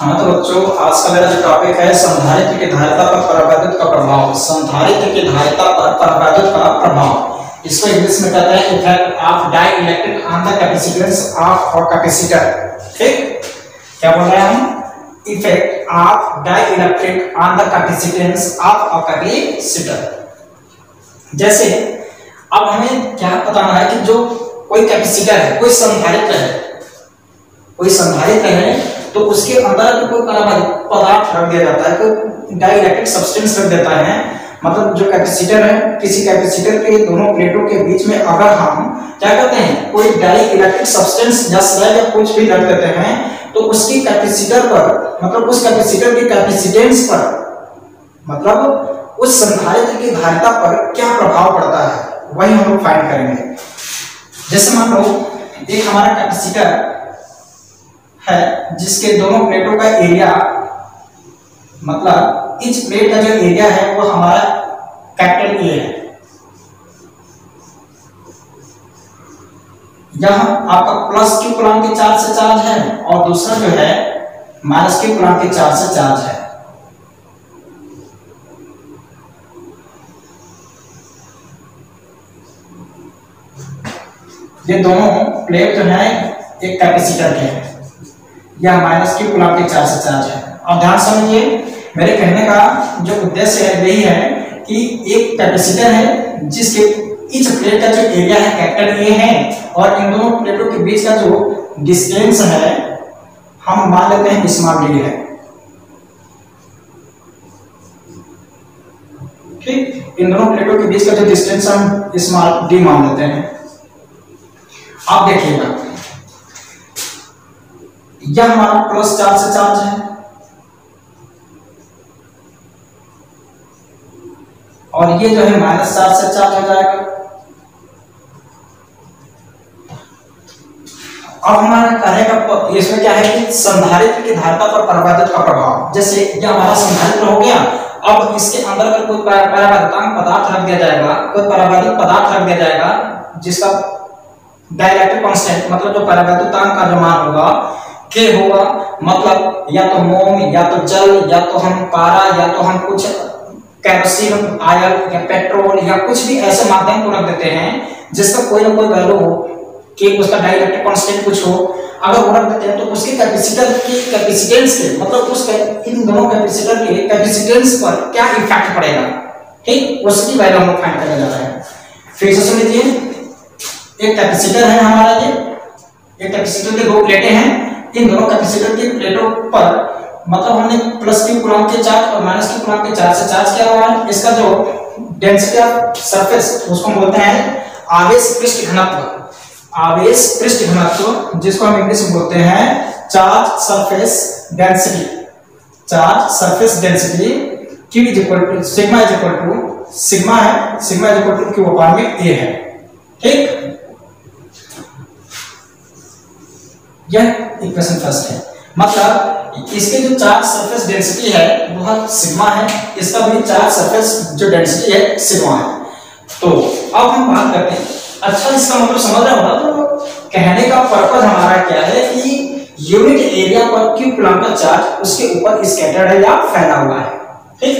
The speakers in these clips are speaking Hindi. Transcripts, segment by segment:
हाँ तो बच्चों, आज का मेरा जो टॉपिक है संधारित्र की धारिता पर परावैद्युत का प्रभाव। संधारित्र की धारिता पर परावैद्युत का प्रभाव, इसको इंग्लिश में कहते हैं effect of dielectric on the capacitance of a capacitor. ठीक, क्या बोल रहे हैं हम? Effect of dielectric on the capacitance of a capacitor. जैसे अब हमें क्या बताना है कि जो कोई कैपेसिटर है, कोई संधारित्र है, कोई संधारित्र है तो उसके अंदर कोई पदार्थ रख दिया जाता है, कोई डाइइलेक्ट्रिक सब्सटेंस रख देता है। मतलब जो कैपेसिटर है, किसी कैपेसिटर के दोनों प्लेटों के बीच में अगर हम क्या करते हैं, कोई डाइइलेक्ट्रिक सब्सटेंस या स्लैब या कुछ भी रख देते हैं तो उसकी कैपेसिटर पर, मतलब उस कैपेसिटर की कैपेसिटेंस पर, मतलब उस संधारित्र की धारिता पर क्या प्रभाव पड़ता है, वही हम लोग फाइंड करेंगे। जैसे मान लो एक हमारा कैपेसिटर है जिसके दोनों प्लेटों का एरिया, मतलब इस प्लेट का जो एरिया है वो हमारा कैपिटल ए है। यहां आपका प्लस क्यू कूलम के चार्ज से चार्ज है और दूसरा जो है माइनस क्यू कूलम के चार्ज से चार्ज है। ये दोनों प्लेट जो है एक कैपेसिटर के हैं, यह माइनस क्यू कूलम के चार्ज से चार्ज है। और ध्यान समझिए, मेरे कहने का जो उद्देश्य है यही है कि एक कैपेसिटर है जिसके इस प्लेट का जो एरिया है कैपिटल ए है और इन दोनों प्लेटों के बीच का जो डिस्टेंस है हम मान लेते हैं स्मॉल डी है। ठीक, इन दोनों प्लेटों के बीच का जो डिस्टेंस हम स्मॉल डी मान लेते हैं। आप देखिएगा, यह हमारा प्लस चार्ज से चार्ज है और ये जो है माइनस चार्ज से चार्ज हो जाएगा। अब हमारा कहेगा इसमें क्या है कि संधारित्र की धारिता पर परावैद्युत का प्रभाव। जैसे ये हमारा संधारित्र हो गया, अब इसके अंदर अगर कोई परावैद्युतांक पदार्थ रख दिया जाएगा, कोई परावैद्युत पदार्थ रख दिया जाएगा जिसका डाइइलेक्ट्रिक कांस्टेंट, मतलब जो परावैद्युतांक का जो मान होगा के होगा, मतलब या तो मोम या तो जल या तो हम पारा या तो हम कुछ केरोसिन ऑयल या पेट्रोल या कुछ भी ऐसे माध्यम को रख देते हैं जिसका कोई ना कोई वैल्यू हो कि उसका डाइइलेक्ट्रिक कांस्टेंट कुछ हो। अगर वो रख देते हैं तो उसके कैपेसिटर की कैपेसिटेंस के, मतलब उस इन दोनों कैपेसिटर के कैपेसिटेंस पर क्या इफेक्ट पड़ेगा, ठीक, उसकी वैल्यू हम फाइंड करने जा रहे हैं। फिर से सुन लीजिए, एक कैपेसिटर है हमारा, ये एक कैपेसिटर के दो प्लेटें हैं, इन दोनों कैपेसिटर की प्लेटों पर मतलब हमने प्लस क्यू कूलम के चार्ज और माइनस क्यू कूलम के चार्ज से चार्ज किया हुआ है। इसका जो डेंसिटी ऑफ सरफेस उसको बोलते हैं आवेश पृष्ठ घनत्व। आवेश पृष्ठ घनत्व जिसको हम इंग्लिश में बोलते हैं charge surface density. Charge surface density Q is equal to sigma is equal to sigma है, sigma is equal to Q upon में A है। ठीक, यह इक्वेशन फर्स्ट है। मतलब इसके जो चार्ज सरफेस डेंसिटी है वह सिग्मा है, इसका भी चार्ज सरफेस जो डेंसिटी है सिग्मा है। तो अब हम बात करते हैं, अच्छा इसका मतलब समझ रहे हो ना, तो कहने का पर्पस हमारा क्या है कि यूनिट एरिया पर क्यू कूलम का चार्ज उसके ऊपर स्कैटर्ड है या फैला हुआ है। ठीक,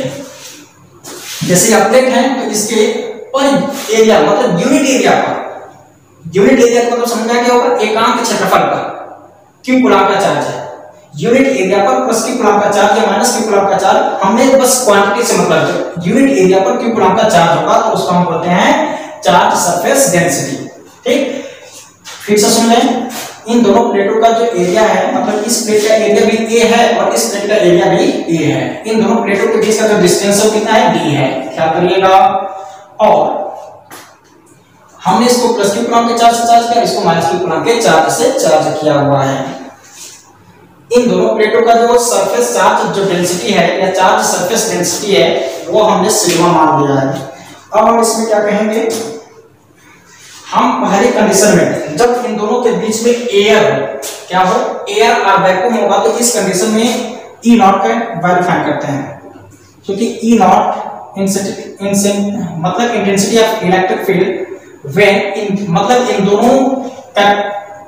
जैसे यह प्लेट है तो इसके पर एरिया मतलब यूनिट एरिया पर, यूनिट एरिया का मतलब समझना क्या होगा, एकांक क्षेत्रफल पर क्यू कूलम का चार्ज है। यूनिट एरिया पर प्लस क्यू कूलम का चार्ज या माइनस क्यू कूलम का चार्ज, हमने बस क्वांटिटी से मतलब यूनिट एरिया पर क्यू कूलम का चार्ज होगा तो उसको हम बोलते हैं चार्ज सरफेस डेंसिटी। ठीक, फिर से सुन लें, इन दोनों प्लेटों का जो एरिया है, मतलब इस प्लेट का एरिया भी A है और इस प्लेट का एरिया भी A है। इन दोनों प्लेटों के बीच का जो डिस्टेंस है कितना है, D है, ख्याल करिएगा। और हमने इसको प्लस क्यू कूलम के चार्ज से चार्ज किया, इसको माइनस क्यू कूलम के चार्ज से चार्ज किया हुआ है। इन दोनों प्लेटों का जो सरफेस चार्ज जो डेंसिटी है या चार्ज सरफेस डेंसिटी है वो हमने सिग्मा मान लिया है। अब हम इसमें क्या कहेंगे, हम पहली कंडीशन में जब इन दोनों के बीच में एयर हो, क्या हो, एयर और वैक्यूम होगा तो इस कंडीशन में ई नॉट का वैल्यू फाइंड करते हैं, क्योंकि ई नॉट मतलब intensity of electric field when in मतलब इन दोनों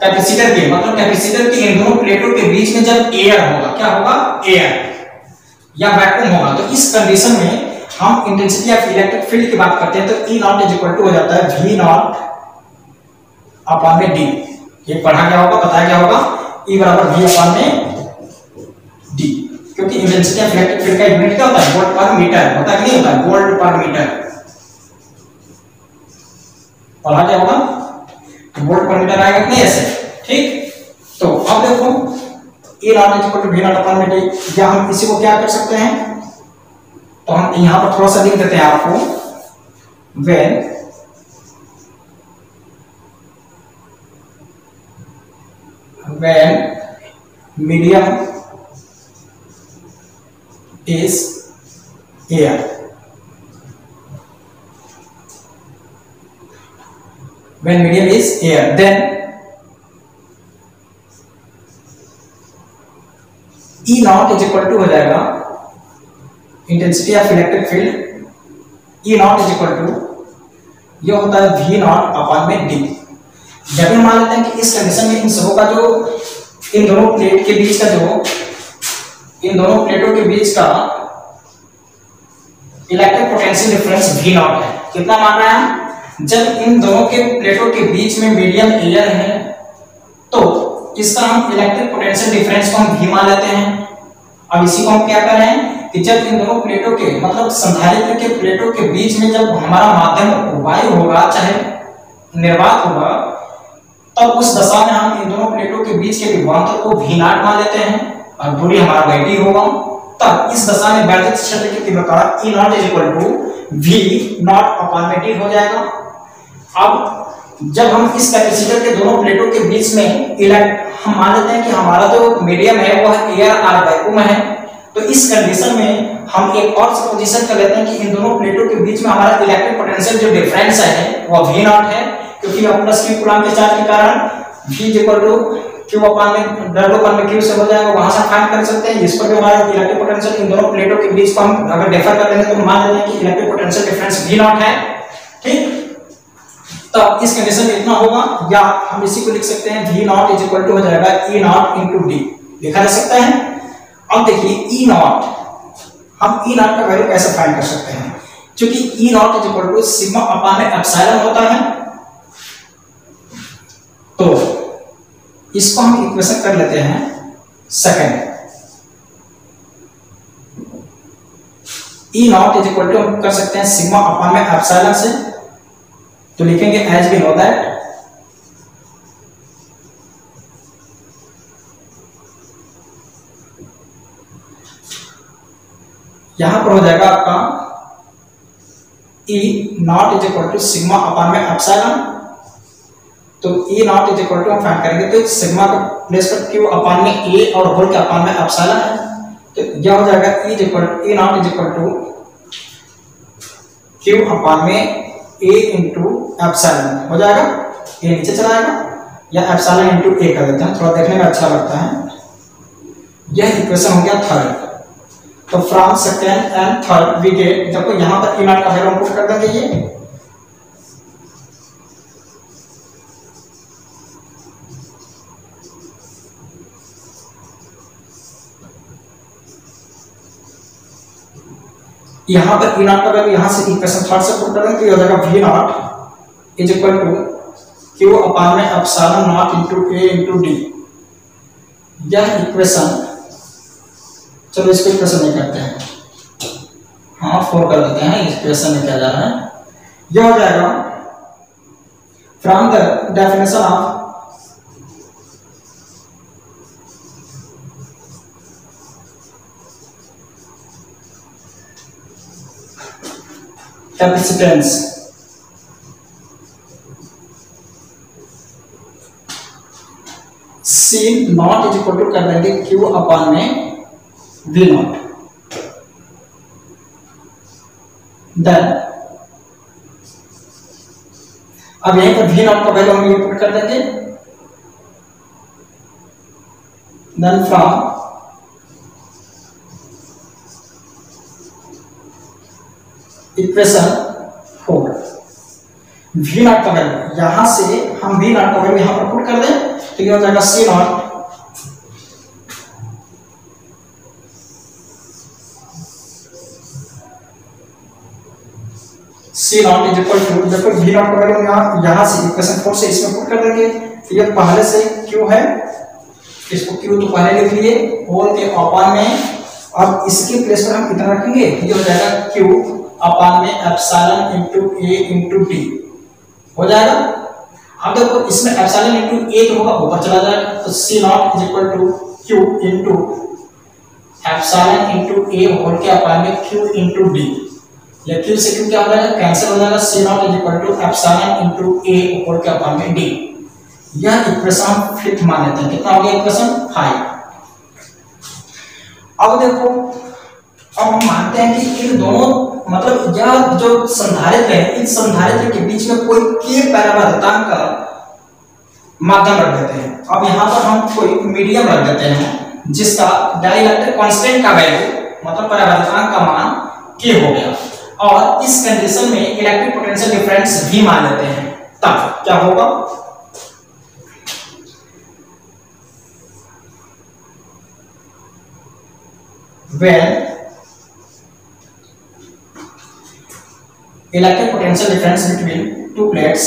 कैपेसिटर के, मतलब कैपेसिटर के इन दोनों प्लेटों के बीच में जब एयर होगा, क्या होगा, एयर या वैक्यूम होगा, तो इस कंडीशन में हम इंटेंसिटी ऑफ इलेक्ट्रिक फील्ड की बात करते हैं तो E nought is equal to हो जाता है V नॉट अपॉन में D। ये पढ़ा क्या होगा, बताया क्या होगा, E बराबर V अपॉन में D, क्योंकि इंटेंसिटी ऑफ इलेक्ट्रिक फील्ड का यूनिट क्या होता है, वोल्ट पर मीटर होता है कि नहीं होता है, वोल्ट पर मीटर। पढ़ा क्या होगा, वोल्ट पर मीटर आएगा कि नहीं ऐसे, ठीक। तो अब देखो E nought is equal to V nought upon में D, या हम इसी को क्या कर सकते हैं, तो हम यहां पर थोड़ा सा लिख देते हैं आपको, when medium is air, when medium is air, then E nought is equal to हो जाएगा intensity of electric field, E nought is equal to ये होता है V नॉट अपॉन में D। जब हम मान लेते हैं कि इस कंडीशन में इन सबों का जो, इन दोनों प्लेट के बीच का जो, इन दोनों प्लेटों के बीच का electric potential difference V nought है, कितना मान रहे हैं, जब इन दोनों के प्लेटों के बीच में मीडियम एयर है तो इसका हम इलेक्ट्रिक पोटेंशियल डिफरेंस को हम V मान लेते हैं। अब इसी को हम क्या कर रहे हैं कि जब इन दोनों प्लेटों के, मतलब संधारित्र के प्लेटों के बीच में जब हमारा माध्यम वायु होगा चाहे निर्वात होगा, तब उस दशा में हम इन दोनों प्लेटों के बीच के विभवांतर को V नॉट मान लेते हैं और दूरी हमारा y होगा। तब इस दशा में वैद्युत क्षेत्र की तीव्रता E nought is equal to V nought upon में D हो जाएगा। अब जब हम इस कैपेसिटर के दोनों प्लेटों के बीच में हम मान लेते हैं कि हमारा जो मीडियम है वह एयर और वैक्यूम है, तो इस कंडीशन में हम एक और सपोजिशन कर लेते हैं कि इन दोनों प्लेटों के बीच में हमारा इलेक्ट्रिक पोटेंशियल जो डिफरेंस है वह V नॉट है, क्योंकि प्लस Q कूलम के चार्ज के कारण V is equal to Q upon में W अपॉन में Q से हो जाएगा, वहां से फाइंड कर सकते हैं। इस पर भी हमारा इलेक्ट्रिक पोटेंशियल इन दोनों प्लेटों के बीच को हम अगर डिफर कर देंगे तो मान लेते हैं कि electric potential difference V nought है, ठीक। तो इस कंडीशन में इतना होगा, या हम इसी को लिख सकते हैं V not is equal to हो जाएगा E नॉट इनटू D, लिखा जा सकता है। अब देखिए E नॉट, हम E नॉट का वैल्यू कैसे फाइंड कर सकते हैं, क्योंकि E nought is equal to sigma upon में एप्सिलॉन होता है, तो इसको हम इक्वेशन कर लेते हैं second. E nought is equal to हम कर सकते हैं सिग्मा अपॉन में एप्सिलॉन से, तो लिखेंगे एज वी नो दैट यहां पर हो जाएगा आपका E nought is equal to sigma upon में एप्सिलॉन, तो E nought is equal to हम फाइंड करेंगे तो सिग्मा का प्लेस पर Q अपॉन में A और होल के अपॉन में एप्सिलॉन है, तो यह हो जाएगा E nought is equal to Q upon में A इंटू एप्सिलॉन हो जाएगा, A नीचे चला आएगा, या एप्सिलॉन इंटू A कर देते हैं, थोड़ा देखने में अच्छा लगता है। यह इक्वेशन हो गया थर्ड। तो from second and third we get, देखो यहां पर E नॉट का वैल्यू हम पुट कर देंगे, ये यहां पर E नॉट का वैल्यू यहां से इक्वेशन थर्ड से पुट करेंगे तो ये हो जाएगा V not is equal to Q upon में epsilon not into A into D। यह इक्वेशन, चलो इसको इक्वेशन नहीं करते हैं, हाँ 4 कर देते हैं, इस इक्वेशन में क्या जा रहा है, यह हो जाएगा from the definition of capacitance C not is equal to कर देंगे Q अपॉन में V नॉट, देन अब यहीं पर V नॉट का वैल्यू हम ये पुट कर देंगे, then from equation 4 V naught का वैल्यू यहां से हम V नॉट का वैल्यू यहां पर पुट कर दें, तो ये हो जाएगा C not C not is equal to, देखो वी नॉट का वैल्यू यहाँ से इक्वेशन 4 से इसमें पुट कर देंगे। तो ये पहले से क्यू है, इसको क्यू तो पहले लिख लिए होल के अपान में, अब इसके प्लेस पर हम कितना रखेंगे, ये हो जाएगा क्यू अपान में एप्सिलॉन इनटू ए इनटू डी हो जाएगा। अब देखो इसमें एप्सिलॉन इनटू ए तो होगा ऊपर चला जाएगा, तो C not is equal to Q into epsilon into A whole के अपान में क्यू इनटू डी। ये क्यू से क्यू क्या हो जाएगा, कैंसिल हो जाएगा। C not is equal to epsilon into A whole के अपान में डी। यह इक्वेशन 5 मान लेते हैं। कितना हो गया इक्वेशन 5। अब देखो, अब हम मानते हैं कि इन दोनों मतलब यह जो संधारित्र है, इन संधारित्र के बीच में कोई के परावर्तकांक का माध्यम रख देते हैं। अब यहाँ पर हम कोई मीडियम रख देते हैं जिसका डाइलेक्ट्रिक कांस्टेंट का वैल्यू मतलब परावर्तकांक का मान के हो गया, और इस कंडीशन में इलेक्ट्रिक पोटेंशियल डिफरेंस भी मान लेते हैं। तब क्या होगा, when electric potential difference between two plates,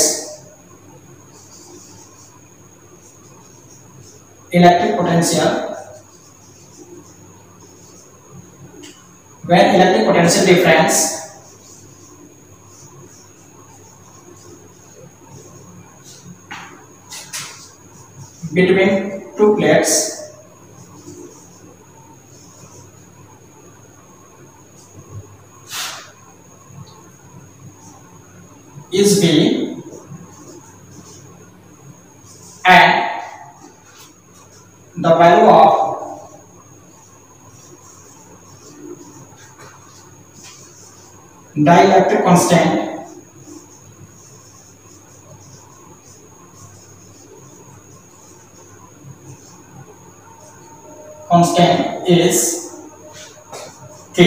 electric potential difference between two plates is V and the value of dielectric constant is K।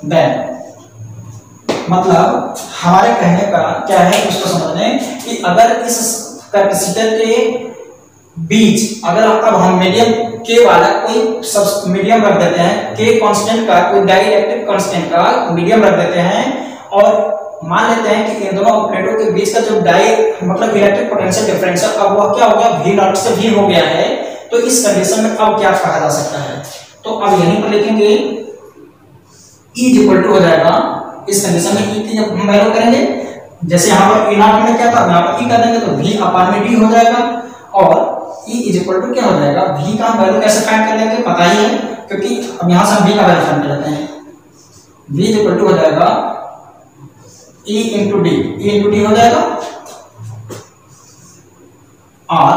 Then मतलब हमारे कहने का क्या है, उसको समझने कि अगर इस कैपेसिटर के बीच अगर अब हम मीडियम के वाला कोई सब मीडियम रख देते हैं, के कांस्टेंट का कोई डाइलेक्ट्रिक कांस्टेंट का मीडियम रख देते हैं, और मान लेते हैं कि इन दोनों प्लेटों के बीच का जो मतलब इलेक्ट्रिक पोटेंशियल डिफरेंस है अब वह क्या हो गया, V नॉट से V हो गया है। तो इस कंडीशन में अब क्या कहा जा सकता है, तो अब यहीं पर लिखेंगे E इक्वल टू हो जाएगा, इस कंडीशन में E की जब हम वैल्यू करेंगे, जैसे यहाँ पर E नॉट में क्या था, यहाँ पर E कर देंगे तो V अपान में D हो जाएगा, और E इज इक्वल टू क्या हो जाएगा, V का वैल्यू कैसे फाइंड कर लेंगे पता ही है, क्योंकि अब यहाँ से हम V का वैल्यू फाइंड कर लेते हैं। V इज इक्वल टू हो जाएगा E into D, E into D हो जाएगा, और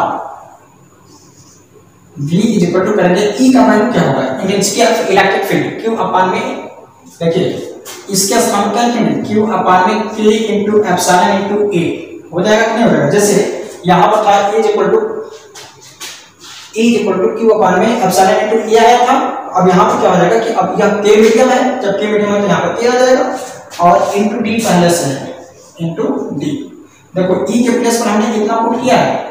V इज इक्वल टू करेंगे E का वैल्यू क्या होगा, intensity of electric field Q upon में, देखिए इसके स्थान क्या है, Q अपान में K into epsilon into A हो जाएगा कि नहीं हो जाएगा। जैसे यहाँ पर था E equal to Q upon में एप्सिलॉन इंटू A आया था, अब यहाँ पर क्या हो जाएगा कि अब यह K मीडियम है, जब K मीडियम है तो यहाँ पर K आ जाएगा, और इंटू D पहले से है, इंटू D। देखो E के प्लेस पर हमने कितना पुट किया है,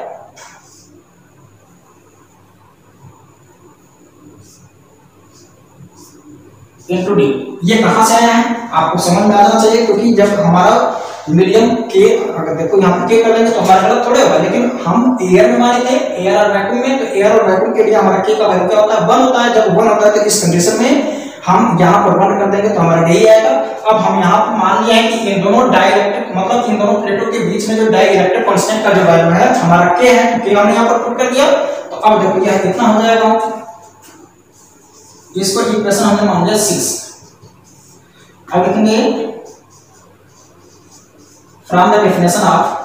इंटू डी। ये कहां से आया है आपको समझ में आना चाहिए, क्योंकि जब हमारा मीडियम के अगर देखो यहाँ पर के कर लेंगे तो हमारा गलत थोड़े होगा, लेकिन हम एयर में माने थे, एयर और वैक्यूम में, तो एयर और वैक्यूम के लिए हमारा के का वैल्यू क्या होता है, 1 होता है। जब 1 होता है तो इस कंडीशन में हम यहाँ पर 1 कर देंगे तो हमारा यही आएगा। अब हम यहाँ पर मान लिया है कि इन दोनों डाइलेक्ट्रिक मतलब इन दोनों प्लेटों के बीच में जो डाइलेक्ट्रिक कांस्टेंट का जो वैल्यू है हमारा के है, के हमने यहाँ पर पुट कर दिया, तो अब देखो यह कितना हो जाएगा, इसको इक्वेशन हमने मान लिया 6। अब लिखेंगे from the definition of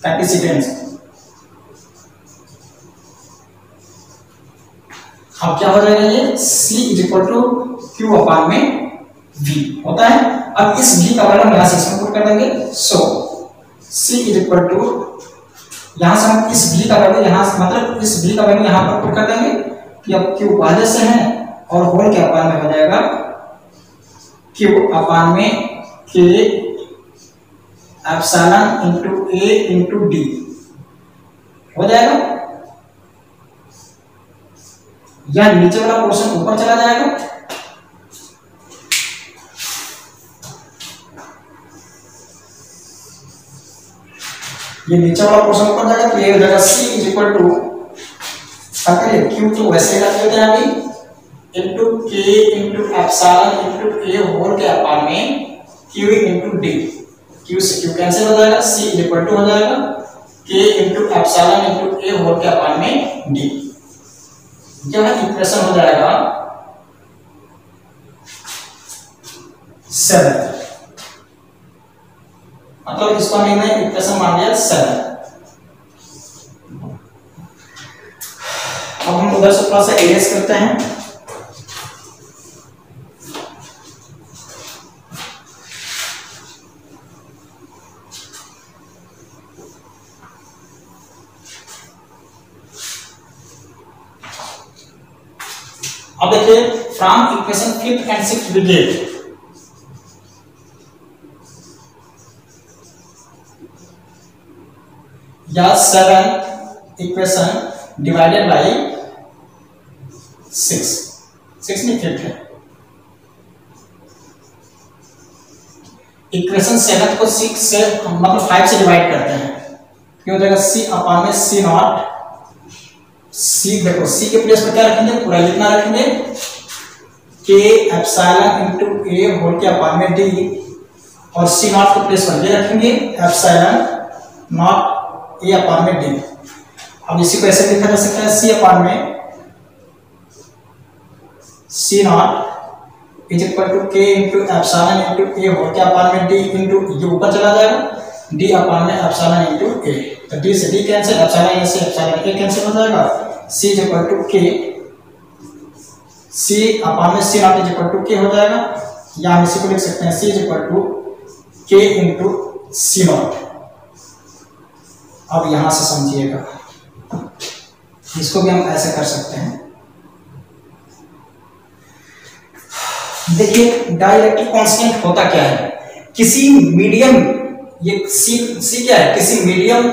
capacitance. अब क्या हो जाएगा, ये C is equal to Q upon में V होता है। अब इस V का वैल्यू हम यहाँ से इसमें पुट कर देंगे, सो C इज इक्वल टू यहां से हम इस v का वैल्यू यहां से मतलब इस v का वैल्यू यहां पर पुट कर देंगे कि अब q पहले से है और होल के अपान में हो जाएगा q अपान में k epsilon into a into d हो जाएगा। यह नीचे वाला पोर्शन ऊपर चला जाएगा, ये नीचे वाला पोर्शन ऊपर जाएगा तो ये हो जाएगा c is equal to q तो वैसे ही रख लेते हैं अभी into k into epsilon into a whole के अपान में q इंटू d, q से q कैंसिल हो जाएगा, c इज इक्वल टू हो जाएगा k into epsilon into a whole के अपान में d। यह इक्वेशन हो जाएगा 7, मतलब इसको हमने इक्वेशन मान लिया 7। अब हम उधर से थोड़ा सा इरेज करते हैं। अब देखिए from equation 5th and 6th we get या 7 इक्वेशन डिवाइडेड बाय 6 नहीं 5th है। इक्वेशन 7 को 6 से मतलब 5 से डिवाइड करते हैं, क्यों हो जाएगा c अपान में c नॉट, c देखो c के प्लेस पर क्या रखेंगे, पूरा लिखना रखेंगे k epsilon into a whole के अपान में d और c नॉट के प्लेस पर ये रखेंगे एप्सिलॉन नॉट a अपान में d। अब इसी को ऐसे लिखा जा सकता है c अपान में c not is equal to k into epsilon into a whole के अपान में d इंटू ये ऊपर चला जाएगा d अपान में एप्सिलॉन इंटू a, तो d से d कैंसिल, एप्सिलॉन a से एप्सिलॉन a कैंसिल हो जाएगा, c is equal to k, c upon में c not is equal to k हो जाएगा, या हम इसी को लिख सकते हैं c is equal to k into c naught. अब यहां से समझिएगा, इसको भी हम ऐसे कर सकते हैं। देखिए डाइलेक्ट्रिक कांस्टेंट होता क्या है, किसी मीडियम, ये सी क्या है, किसी मीडियम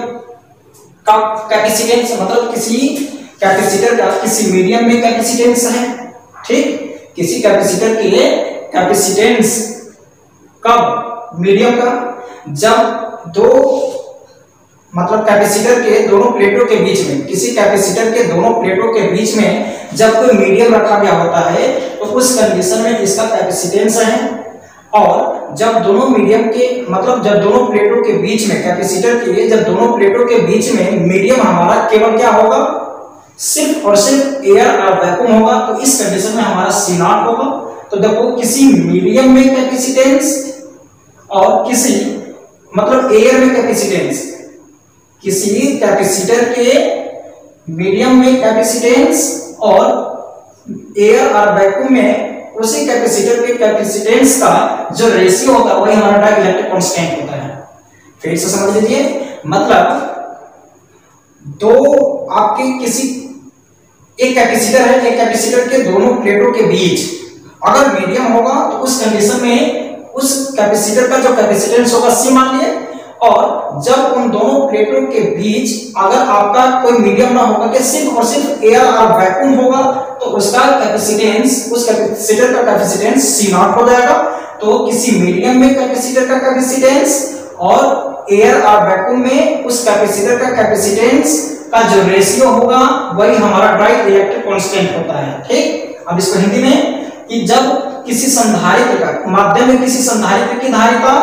का कैपेसिटेंस, मतलब किसी कैपेसिटर का किसी मीडियम में कैपेसिटेंस है, ठीक, किसी कैपेसिटर के लिए कैपेसिटेंस कब मीडियम का, जब दो मतलब कैपेसिटर के दोनों प्लेटों के बीच में, किसी कैपेसिटर के दोनों प्लेटों के बीच में जब कोई मीडियम रखा गया होता है तो उस कंडीशन में इसका कैपेसिटेंस है। और जब दोनों मीडियम के मतलब जब दोनों प्लेटों के बीच में कैपेसिटर के जब दोनों प्लेटों के बीच में मीडियम हमारा केवल क्या होगा, सिर्फ और सिर्फ एयर और वैक्यूम होगा, तो इस कंडीशन में हमारा C नॉट होगा। तो देखो किसी मीडियम में कैपेसिटेंस और किसी मतलब एयर में कैपेसिटेंस, किसी कैपेसिटर के मीडियम में कैपेसिटेंस और एयर और वैक्यूम में उसी कैपेसिटर के कैपेसिटेंस का जो रेशियो होता है वही हमारा डाइलेक्ट्रिक कांस्टेंट होता है। फिर से समझ लीजिए, मतलब दो आपके किसी एक कैपेसिटर है, एक कैपेसिटर के दोनों प्लेटों के बीच अगर मीडियम होगा तो उस कंडीशन में उस कैपेसिटर का जो कैपेसिटेंस होगा C मान लिए, और जब उन दोनों प्लेटों के बीच अगर आपका कोई मीडियम ना होगा कि सिर्फ और सिर्फ एयर और वैक्यूम होगा तो उसका कैपेसिटेंस, उस कैपेसिटर का कैपेसिटेंस C नॉट हो जाएगा। तो किसी मीडियम में कैपेसिटर का कैपेसिटेंस और एयर और वैक्यूम में उस कैपेसिटर का कैपेसिटेंस का जो रेशियो होगा वही हमारा डाइलेक्ट्रिक कांस्टेंट होता है, ठीक। अब इसको हिंदी में कि जब किसी संधारित्र का माध्यम में किसी संधारित्र की धारिता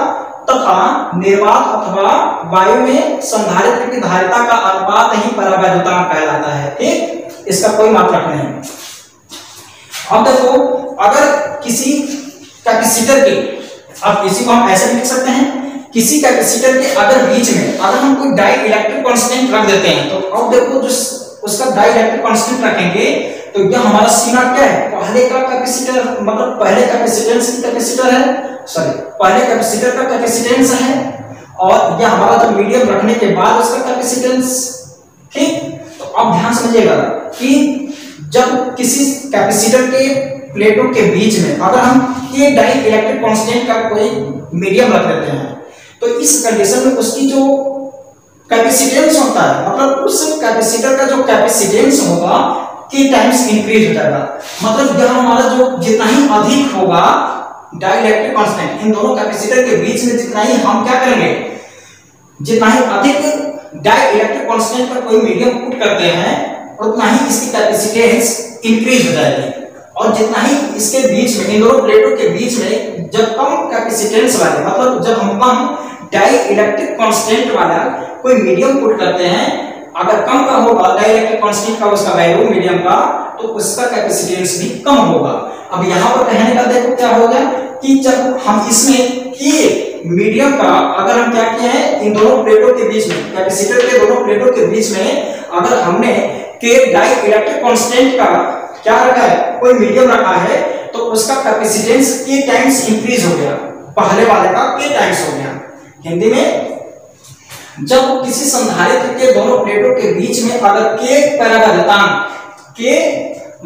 तथा निर्वात अथवा वायु में संधारित्र की धारिता का अनुपात ही परावैद्युतांक कहलाता है, ठीक, इसका कोई मात्रक नहीं। अब देखो अगर किसी कैपेसिटर के, अब इसी को हम ऐसे लिख सकते हैं, किसी कैपेसिटर के अगर बीच में अगर हम कोई डाइलेक्ट्रिक कांस्टेंट रख देते हैं, तो अब देखो जो उसका डाइलेक्ट्रिक कांस्टेंट रखेंगे तो यह हमारा C नॉट क्या है, पहले का कैपेसिटर मतलब पहले कैपेसिटेंस की कैपेसिटर है, सॉरी पहले कैपेसिटर का कैपेसिटेंस है और यह हमारा जब मीडियम रखने के बाद उसका कैपेसिटेंस। ठीक, तो अब ध्यान समझिएगा कि जब किसी कैपेसिटर के प्लेटों के बीच में अगर हम के डाई इलेक्ट्रिक कांस्टेंट का कोई मीडियम रख देते हैं तो इस कंडीशन में उसकी जो कैपेसिटेंस होता है, मतलब उस कैपेसिटर का जो कैपेसिटेंस होगा के टाइम्स इंक्रीज हो जाएगा। मतलब यह हमारा जो जितना ही अधिक होगा डाई इलेक्ट्रिक कांस्टेंट, इन दोनों कैपेसिटर के बीच में जितना ही हम क्या करेंगे, जितना ही अधिक डाई इलेक्ट्रिक कांस्टेंट का कोई मीडियम पुट करते हैं उतना ही इसकी कैपेसिटेंस इंक्रीज हो जाएगी। और जितना ही इसके बीच में इन दोनों प्लेटों के बीच में जब कम कैपेसिटेंस वाले, मतलब जब हम कम डाई इलेक्ट्रिक कांस्टेंट वाला कोई मीडियम पुट करते हैं, अगर कम का होगा डाई इलेक्ट्रिक कांस्टेंट का उसका वैल्यू मीडियम का, तो उसका कैपेसिटेंस भी कम होगा। अब यहां पर कहने का देखो क्या हो गया कि जब हम इसमें के मीडियम का अगर हम क्या किए हैं, इन दोनों प्लेटों के बीच में, कैपेसिटर के दोनों प्लेटों के बीच में अगर हमने के डाई इलेक्ट्रिक कांस्टेंट का क्या रखा है, कोई मीडियम रखा है, तो उसका कैपेसिटेंस के टाइम्स इंक्रीज हो गया, पहले वाले का के टाइम्स हो गया। हिंदी में जब किसी संधारित्र के दोनों प्लेटों के बीच में अगर के परावर्तकांक, के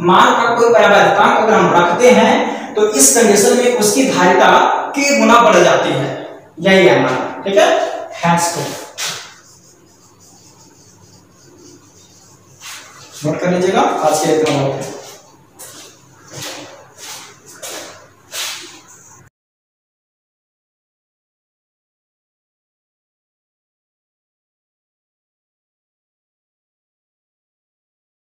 मान का कोई परावर्तकांक अगर हम रखते हैं तो इस कंडीशन में उसकी धारिता के गुना बढ़ जाती है। यही है हमारा, ठीक है। थैंक्स टू, नोट कर लीजिएगा। आज के इतना बहुत है।